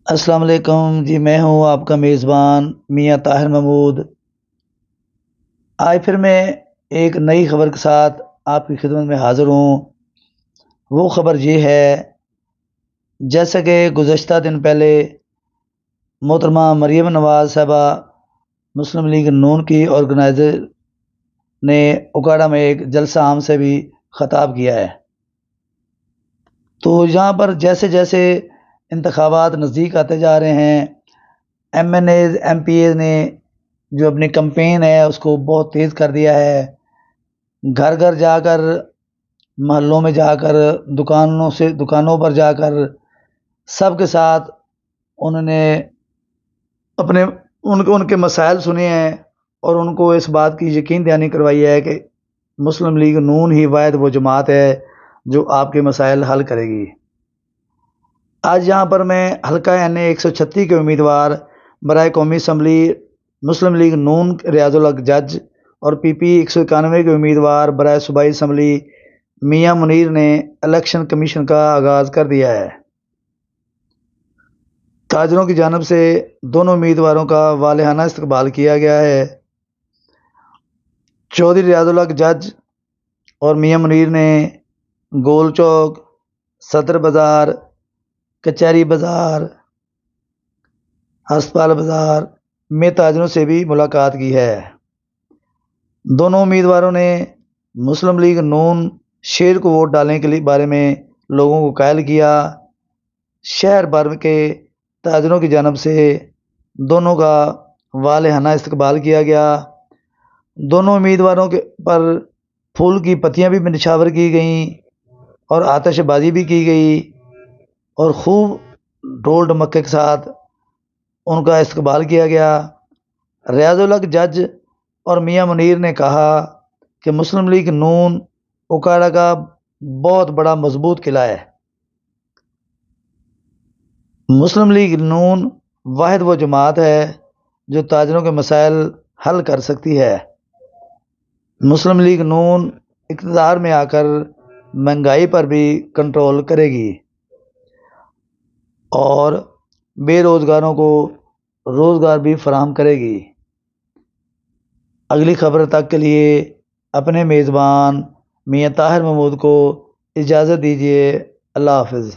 السلام علیکم جی، میں ہوں آپ کا میزبان میاں طاہر محمود۔ آج پھر میں ایک نئی خبر کے ساتھ آپ کی خدمت میں حاضر ہوں۔ وہ خبر یہ ہے، جیسا کہ گزشتہ دن پہلے محترمہ مریم نواز صاحبہ مسلم لیگ نون کی آرگنائزر نے اکاڑا میں ایک جلسہ عام سے بھی خطاب کیا ہے، تو یہاں پر جیسے جیسے انتخابات نزدیک آتے جا رہے ہیں، M N As M P As نے جو اپنی کمپین ہے اس کو بہت تیز کر دیا ہے۔ گھر گھر جا کر، محلوں میں جا کر، دکانوں پر جا کر سب کے ساتھ انہوں نے اپنے ان کے مسائل سنے ہیں، اور ان کو اس بات کی یقین دہانی کروائی ہے کہ مسلم لیگ نون ہی واحد وہ جماعت ہے جو آپ کے مسائل حل کرے گی۔ آج یہاں پر میں حلقہ این اے 136 کے امیدوار برائے قومی اسمبلی مسلم لیگ نون ریاض الحق جج اور پی پی 191 کے امیدوار برائے صوبائی اسمبلی میاں منیر نے الیکشن کمیشن کا آغاز کر دیا ہے۔ تاجروں کی جانب سے دونوں امیدواروں کا والہانہ استقبال کیا گیا ہے۔ چودھری ریاض الحق جج اور میاں منیر نے گول چوک، صدر بازار، کچہری بازار، ہسپتال بازار میں تاجروں سے بھی ملاقات کی ہے۔ دونوں امیدواروں نے مسلم لیگ نون شیر کو ووٹ ڈالنے کے بارے میں لوگوں کو قائل کیا۔ شہر بھر کے تاجروں کی جانب سے دونوں کا والہانہ استقبال کیا گیا۔ دونوں امیدواروں کے پر پھول کی پتیاں بھی نچھاور کی گئیں اور آتش بازی بھی کی گئی، اور خوب ڈھول ڈمکے کے ساتھ ان کا استقبال کیا گیا۔ ریاض الحق جج اور میاں منیر نے کہا کہ مسلم لیگ نون اکاڑا کا بہت بڑا مضبوط قلعہ ہے۔ مسلم لیگ نون واحد وہ جماعت ہے جو تاجروں کے مسائل حل کر سکتی ہے۔ مسلم لیگ نون اقتدار میں آ کر مہنگائی پر بھی کنٹرول کرے گی اور بے روزگاروں کو روزگار بھی فراہم کرے گی۔ اگلی خبر تک کے لیے اپنے میزبان میاں طاہر محمود کو اجازت دیجیے۔ اللہ حافظ۔